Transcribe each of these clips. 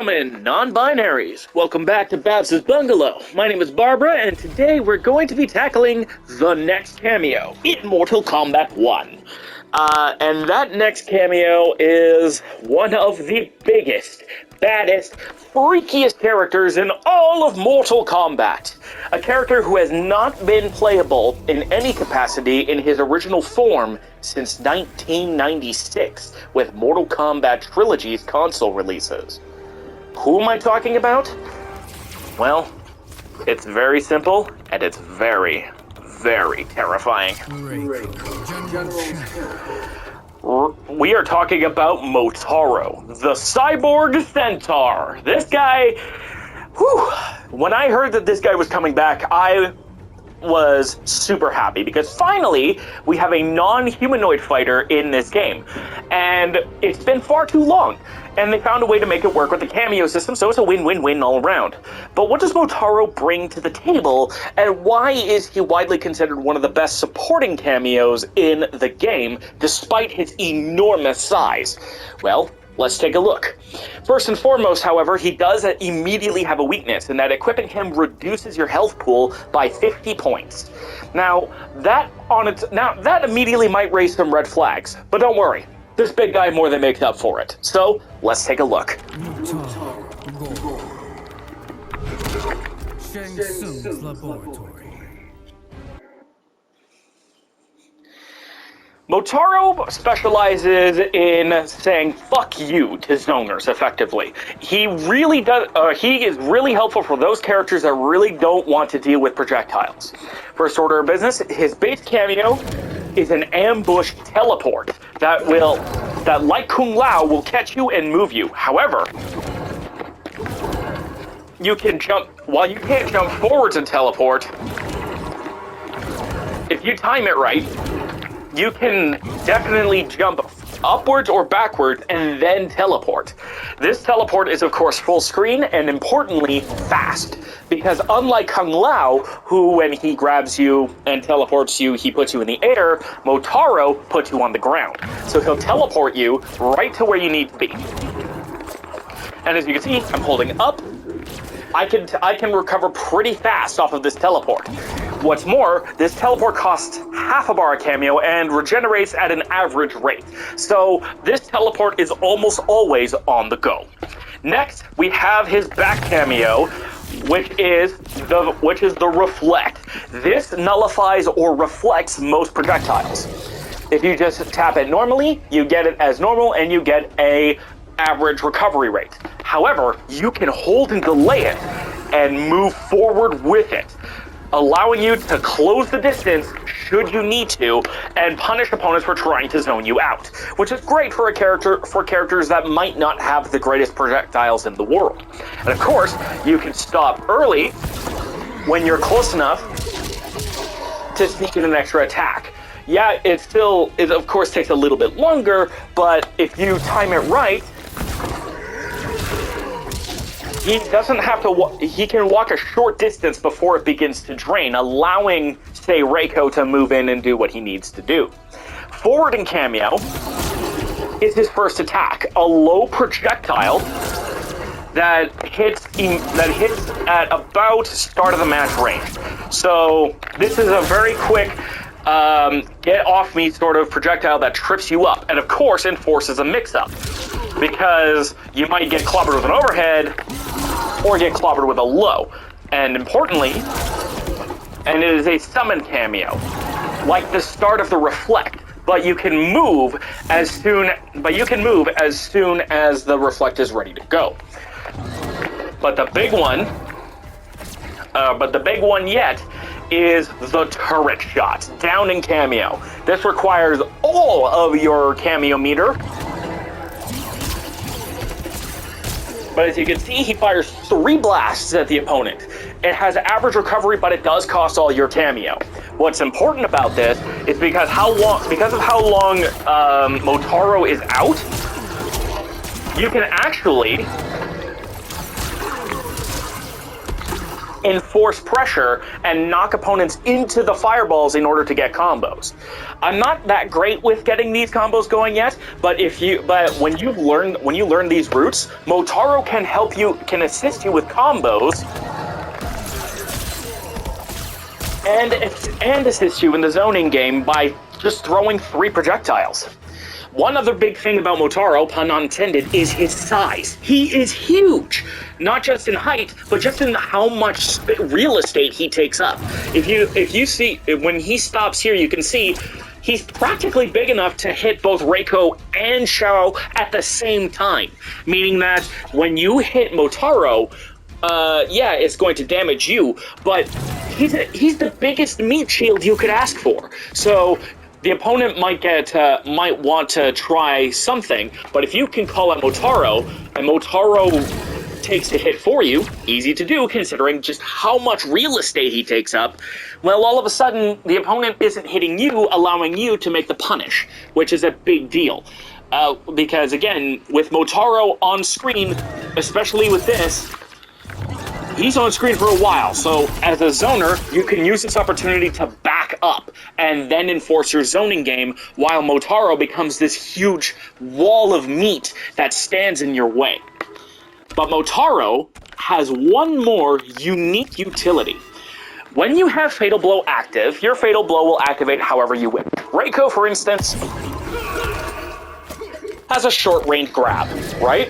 gentlemen, non-binaries, welcome back to Babs' Bungalow. My name is Barbara, and today we're going to be tackling the next cameo in Mortal Kombat 1. And that next cameo is one of the biggest, baddest, freakiest characters in all of Mortal Kombat. A character who has not been playable in any capacity in his original form since 1996 with Mortal Kombat Trilogy's console releases. Who am I talking about? Well, it's very simple, and it's very, very terrifying. We are talking about Motaro, the cyborg centaur. This guy, when I heard that this guy was coming back, I was super happy because finally we have a non-humanoid fighter in this game. And it's been far too long. And they found a way to make it work with the Kameo system, so it's a win-win-win all around. But what does Motaro bring to the table, and why is he widely considered one of the best supporting cameos in the game, despite his enormous size? Well, let's take a look. First and foremost, however, he does immediately have a weakness, and that equipping him reduces your health pool by 50 points. Now, that immediately might raise some red flags, but don't worry. This big guy more than makes up for it. So, let's take a look. Shang Tsung's laboratory. Motaro specializes in saying "fuck you" to zoners effectively. He really does. He is really helpful for those characters that really don't want to deal with projectiles. First order of business, his base cameo is an ambush teleport that like Kung Lao, will catch you and move you. However, you can jump. While you can't jump forwards and teleport, if you time it right, you can definitely jump upwards or backwards and then teleport. This teleport is of course full screen and importantly fast, because unlike Kung Lao, who when he grabs you and teleports you, he puts you in the air, Motaro puts you on the ground. So he'll teleport you right to where you need to be. And as you can see, I'm holding up. I can recover pretty fast off of this teleport. What's more, this teleport costs half a bar of Kameo and regenerates at an average rate. So this teleport is almost always on the go. Next, we have his back Kameo, which is the reflect. This nullifies or reflects most projectiles. If you just tap it normally, you get it as normal and you get a average recovery rate. However, you can hold and delay it and move forward with it, allowing you to close the distance should you need to and punish opponents for trying to zone you out, which is great for characters that might not have the greatest projectiles in the world. And of course, you can stop early when you're close enough to sneak in an extra attack. Yeah, it of course takes a little bit longer, but if you time it right, he doesn't have to. He can walk a short distance before it begins to drain, allowing, say, Reiko to move in and do what he needs to do. Forwarding Kameo is his first attack, a low projectile that hits at about start of the match range. So this is a very quick get off me sort of projectile that trips you up, and of course enforces a mix-up, because you might get clobbered with an overhead or get clobbered with a low. And importantly, and it is a summon Kameo, like the start of the reflect, but you can move as soon as the reflect is ready to go. But the big one yet is the turret shot, downing Kameo. This requires all of your Kameo meter. But as you can see, he fires 3 blasts at the opponent. It has average recovery, but it does cost all your Kameo. What's important about this is because of how long Motaro is out, you can actually enforce pressure and knock opponents into the fireballs in order to get combos. I'm not that great with getting these combos going yet, but when you learn these routes, Motaro can assist you with combos and assist you in the zoning game by just throwing 3 projectiles. One other big thing about Motaro, pun not intended, is his size. He is huge, not just in height, but just in how much real estate he takes up. If you see, when he stops here, you can see he's practically big enough to hit both Reiko and Shao at the same time, meaning that when you hit Motaro, yeah, it's going to damage you, but he's the biggest meat shield you could ask for. So the opponent might want to try something, but if you can call out Motaro, and Motaro takes the hit for you, easy to do considering just how much real estate he takes up, well, all of a sudden, the opponent isn't hitting you, allowing you to make the punish, which is a big deal. Because, again, with Motaro on screen, especially with this, he's on screen for a while, so as a zoner, you can use this opportunity to back up and then enforce your zoning game while Motaro becomes this huge wall of meat that stands in your way. But Motaro has one more unique utility. When you have Fatal Blow active, your Fatal Blow will activate however you wish. Reiko, for instance, has a short-range grab, right?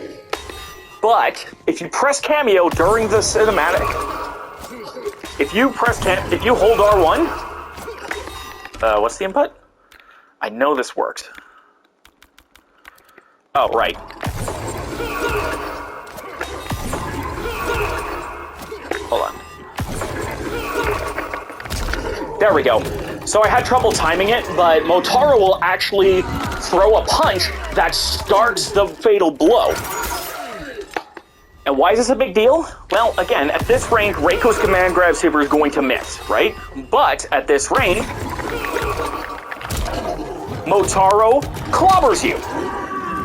But if you press Kameo during the cinematic, if you hold R1, what's the input? I know this works. Oh, right. Hold on. There we go. So I had trouble timing it, but Motaro will actually throw a punch that starts the Fatal Blow. And why is this a big deal? Well, again, at this range, Reiko's command grab super is going to miss, right? But at this range, Motaro clobbers you.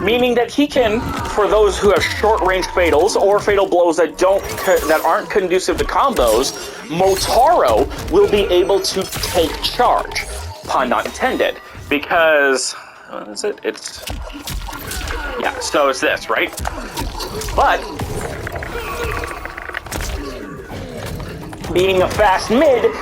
Meaning that he can, for those who have short-range fatals or fatal blows that aren't conducive to combos, Motaro will be able to take charge. Pun not intended. Because, what is it? Yeah, so it's this, right? But being a fast mid,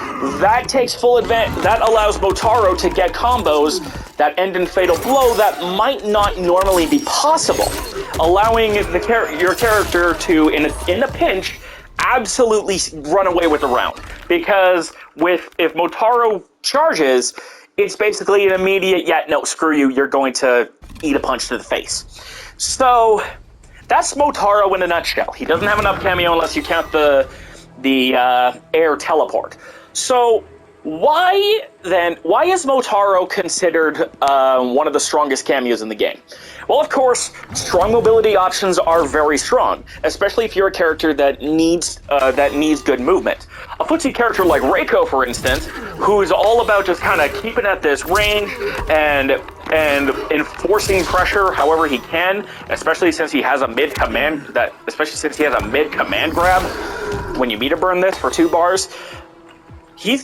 that takes full advantage. That allows Motaro to get combos that end in fatal blow that might not normally be possible, allowing your character to, in a pinch, absolutely run away with the round. Because if Motaro charges, it's basically an immediate, yeah, no, screw you, you're going to eat a punch to the face. So that's Motaro in a nutshell. He doesn't have enough Kameo unless you count the air teleport. So why is Motaro considered one of the strongest Kameos in the game? Well, of course, strong mobility options are very strong, especially if you're a character that needs good movement. A footsie character like Reiko, for instance, who is all about just kind of keeping at this range and enforcing pressure however he can, especially since he has a mid command grab when you meter burn this for 2 bars. He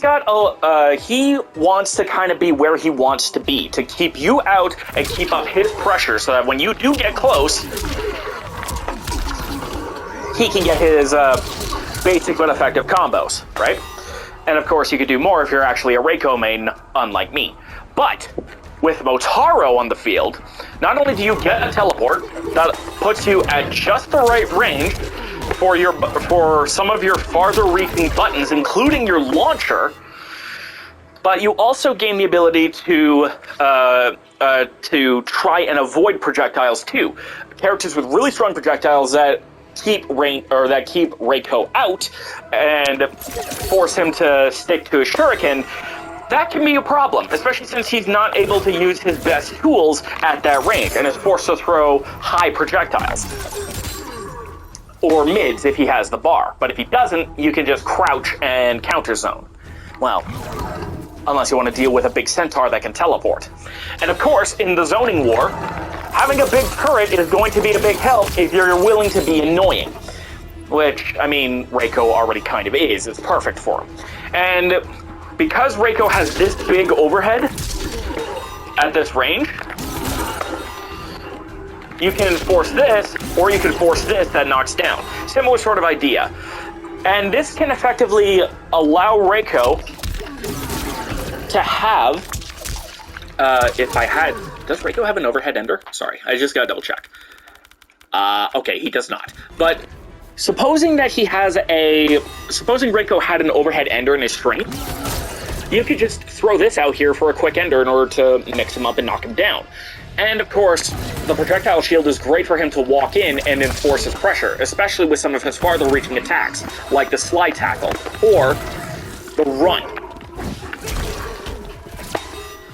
wants to kind of be where he wants to be, to keep you out and keep up his pressure so that when you do get close, he can get his basic but effective combos, right? And of course, you could do more if you're actually a Reiko main, unlike me. But with Motaro on the field, not only do you get a teleport that puts you at just the right range for some of your farther-reaching buttons, including your launcher, but you also gain the ability to try and avoid projectiles too. Characters with really strong projectiles that keep Reiko out and force him to stick to his shuriken. That can be a problem, especially since he's not able to use his best tools at that range and is forced to throw high projectiles. Or mids if he has the bar. But if he doesn't, you can just crouch and counter zone. Well, unless you want to deal with a big centaur that can teleport. And of course, in the zoning war, having a big turret is going to be a big help if you're willing to be annoying. which, I mean, Reiko already kind of is. It's perfect for him. And because Reiko has this big overhead at this range, you can force this, or you can force this that knocks down. Similar sort of idea. And this can effectively allow Reiko to have, does Reiko have an overhead ender? Sorry, I just gotta double check. Okay, he does not. But supposing Reiko had an overhead ender in his strength, you could just throw this out here for a quick ender in order to mix him up and knock him down. And of course, the projectile shield is great for him to walk in and enforce his pressure, especially with some of his farther reaching attacks, like the slide tackle, or the run.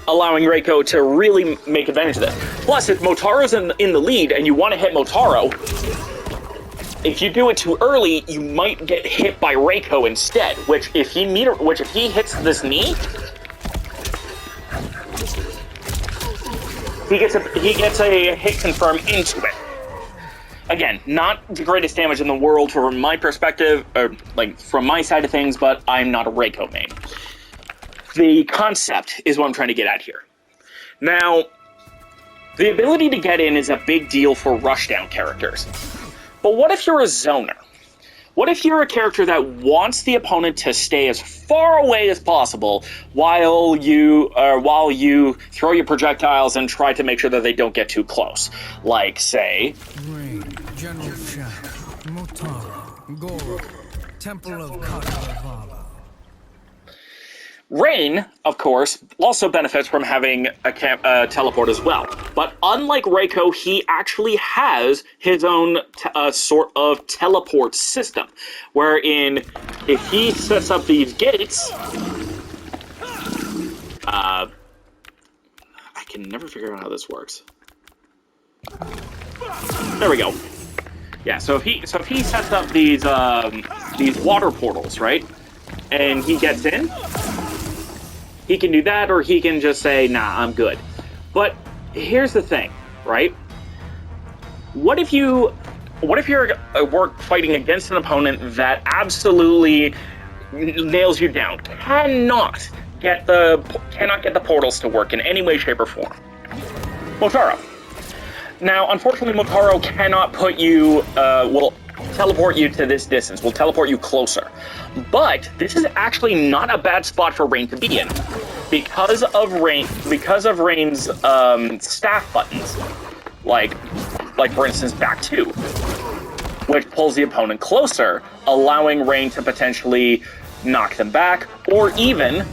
Allowing Reiko to really make advantage of this. Plus, if Motaro's in the lead and you want to hit Motaro, if you do it too early, you might get hit by Reiko instead, which if he hits this knee, he gets a hit confirm into it. Again, not the greatest damage in the world from my perspective, or like from my side of things, but I'm not a Reiko main. The concept is what I'm trying to get at here. Now, the ability to get in is a big deal for rushdown characters. But what if you're a zoner? What if you're a character that wants the opponent to stay as far away as possible while you throw your projectiles and try to make sure that they don't get too close? Like, say... Rain, General Shadow, Motaro, Goro, Temple of Katavala. Rain, of course, also benefits from having a teleport as well. But unlike Reiko, he actually has his own sort of teleport system, wherein if he sets up these gates... I can never figure out how this works. There we go. Yeah, so if he sets up these water portals, right? And he gets in... He can do that, or he can just say, nah, I'm good. But here's the thing, right? What if you're fighting against an opponent that absolutely nails you down, cannot get the portals to work in any way, shape, or form? Motaro. Now, unfortunately, Motaro cannot put you, teleport you to this distance, will teleport you closer. But this is actually not a bad spot for Rain to be in. Because of Rain's staff buttons. Like for instance, back 2. Which pulls the opponent closer, allowing Rain to potentially knock them back, or even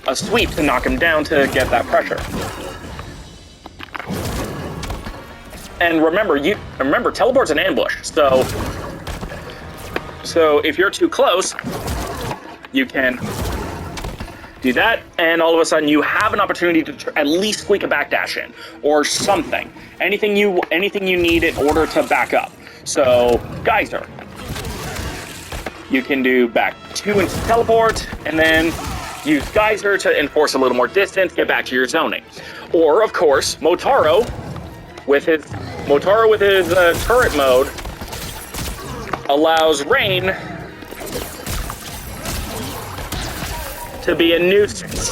a sweep to knock him down to get that pressure. And remember, teleport's an ambush, so if you're too close, you can do that, and all of a sudden you have an opportunity to at least squeak a backdash in, or something. Anything you need in order to back up. So, Geyser. You can do back 2 into teleport, and then use Geyser to enforce a little more distance, get back to your zoning. Or, of course, Motaro with his turret mode allows Rain to be a nuisance,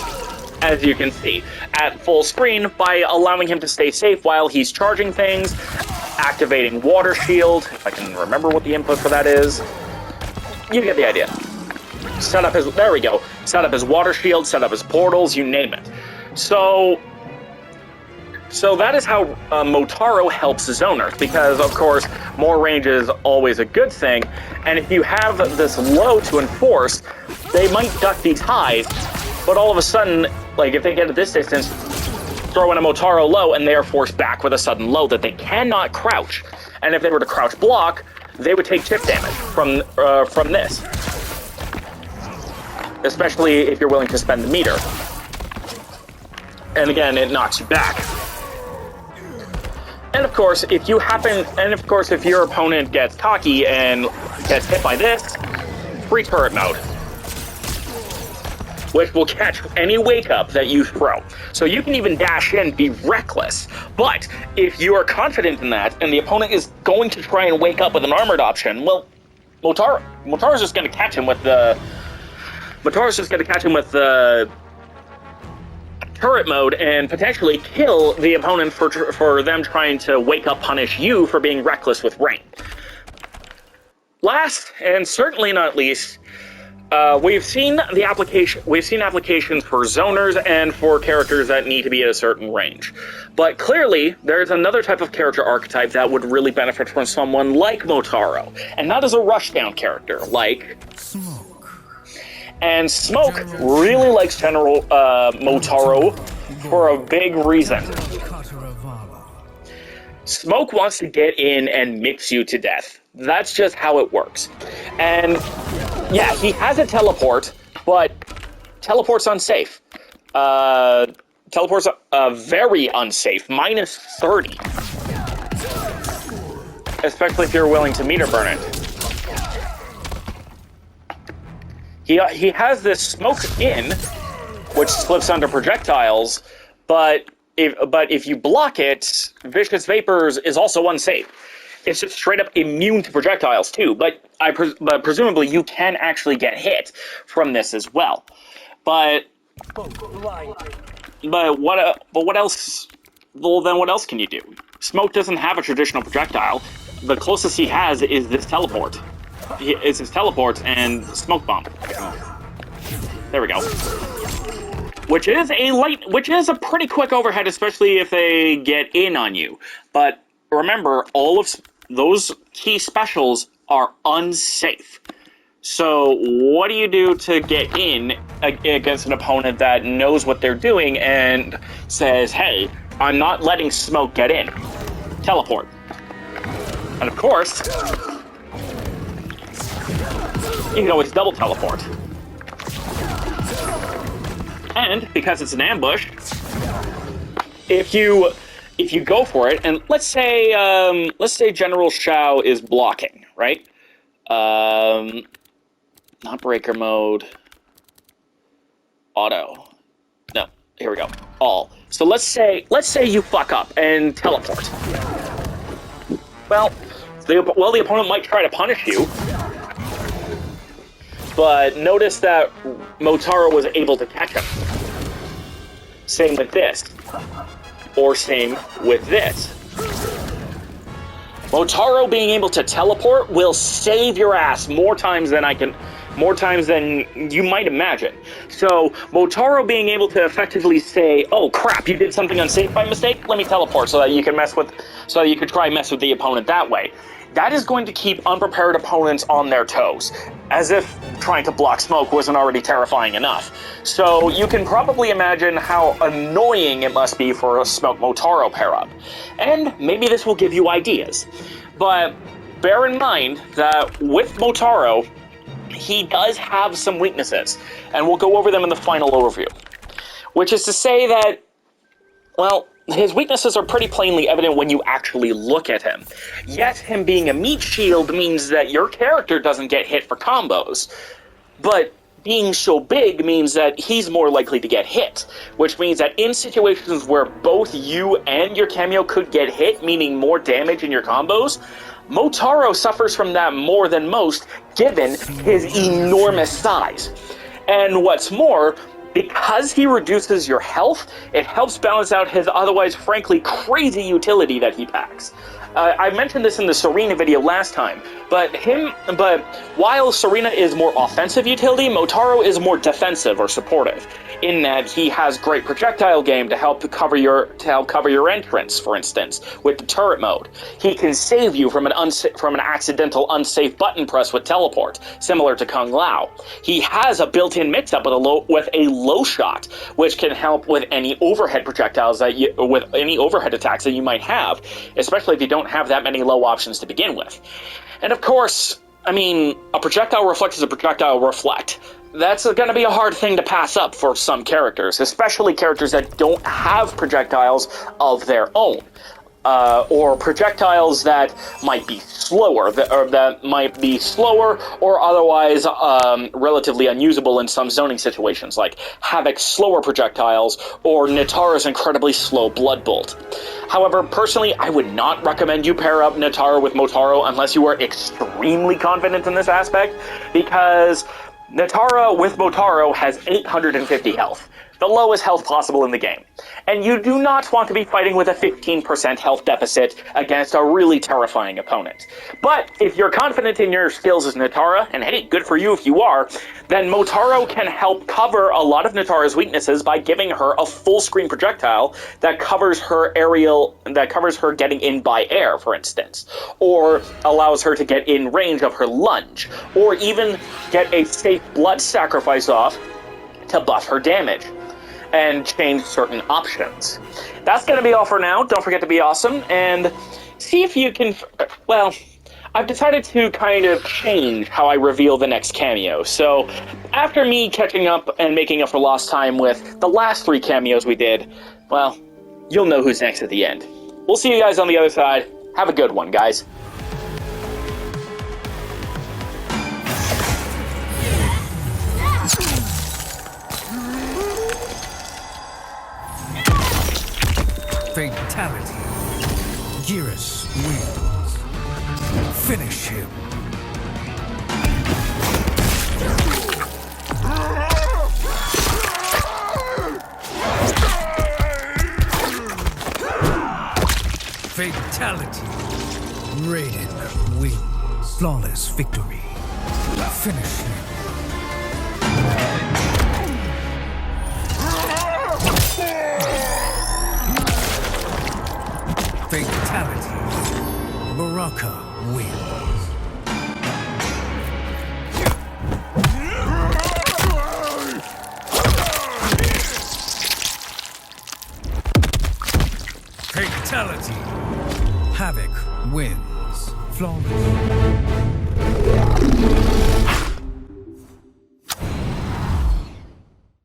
as you can see, at full screen by allowing him to stay safe while he's charging things, activating Water Shield, if I can remember what the input for that is. You get the idea. There we go. Set up his Water Shield, set up his portals, you name it. So that is how Motaro helps zoners, because, of course, more range is always a good thing, and if you have this low to enforce, they might duck these highs, but all of a sudden, like, if they get at this distance, throw in a Motaro low, and they are forced back with a sudden low that they cannot crouch. And if they were to crouch block, they would take chip damage from this. Especially if you're willing to spend the meter. And again, it knocks you back. And of course, if your opponent gets cocky and gets hit by this, free turret mode. which will catch any wake up that you throw. So you can even dash in, be reckless. But if you are confident in that, and the opponent is going to try and wake up with an armored option, well, Motaro's just going to catch him with the turret mode and potentially kill the opponent for them trying to wake up punish you for being reckless with rain. Last, and certainly not least, we've seen applications for zoners and for characters that need to be at a certain range. But clearly, there's another type of character archetype that would really benefit from someone like Motaro, and that is a rushdown character, like Smoke. And Smoke really likes General Motaro for a big reason. Smoke wants to get in and mix you to death. That's just how it works. And yeah, he has a teleport, but teleport's unsafe. Teleport's very unsafe, minus 30. Especially if you're willing to meter burn it. He has this smoke in, which slips under projectiles, but if you block it, Vicious Vapors is also unsafe. It's just straight up immune to projectiles too, but presumably you can actually get hit from this as well. But what else? Well, then what else can you do? Smoke doesn't have a traditional projectile. The closest he has is this teleport. It's his teleport and smoke bomb. There we go. Which is a pretty quick overhead, especially if they get in on you. But remember, all of those key specials are unsafe. So what do you do to get in against an opponent that knows what they're doing and says, hey, I'm not letting smoke get in? Teleport. And of course, you can always double teleport. And because it's an ambush, if you go for it, and let's say General Shao is blocking, right? Not breaker mode. Auto. No, here we go. All. So let's say you fuck up and teleport. Well, the opponent might try to punish you. But notice that Motaro was able to catch him. Same with this. Or same with this. Motaro being able to teleport will save your ass more times than you might imagine. So, Motaro being able to effectively say, oh crap, you did something unsafe by mistake, let me teleport so that you can try and mess with the opponent that way. That is going to keep unprepared opponents on their toes, as if trying to block smoke wasn't already terrifying enough. So you can probably imagine how annoying it must be for a Smoke Motaro pair-up. And maybe this will give you ideas. But bear in mind that with Motaro, he does have some weaknesses, and we'll go over them in the final overview. Which is to say that, well, his weaknesses are pretty plainly evident when you actually look at him. Yet, him being a meat shield means that your character doesn't get hit for combos. But being so big means that he's more likely to get hit, which means that in situations where both you and your Kameo could get hit, meaning more damage in your combos, Motaro suffers from that more than most, given his enormous size. And what's more, because he reduces your health, it helps balance out his otherwise, frankly, crazy utility that he packs. I mentioned this in the Serena video last time, but while Serena is more offensive utility, Motaro is more defensive or supportive, in that he has great projectile game to help cover your entrance, for instance, with the turret mode. He can save you from an accidental unsafe button press with teleport, similar to Kung Lao. He has a built-in mix-up with a low shot, which can help with any overhead projectiles with any overhead attacks that you might have, especially if you don't have that many low options to begin with. And of course, I mean, a projectile reflect is a projectile reflect. That's going to be a hard thing to pass up for some characters, especially characters that don't have projectiles of their own. or projectiles that might be slower, or otherwise relatively unusable in some zoning situations, like Havoc's slower projectiles or Nataro's incredibly slow Blood Bolt. However, personally, I would not recommend you pair up Motaro with Motaro unless you are extremely confident in this aspect, because Motaro with Motaro has 850 health, the lowest health possible in the game. And you do not want to be fighting with a 15% health deficit against a really terrifying opponent. But if you're confident in your skills as Natara, and hey, good for you if you are, then Motaro can help cover a lot of Natara's weaknesses by giving her a full screen projectile that covers her getting in by air, for instance, or allows her to get in range of her lunge, or even get a safe blood sacrifice off to buff her damage and change certain options. That's going to be all for now. Don't forget to be awesome, and see if you can... Well, I've decided to kind of change how I reveal the next cameo. So, after me catching up and making up for lost time with the last 3 cameos we did, well, you'll know who's next at the end. We'll see you guys on the other side. Have a good one, guys. Fatality. Geras wins. Finish him. Fatality. Raiden wins. Flawless victory. Finish him. Fatality. Baraka wins. Fatality. Havoc wins. Flawless.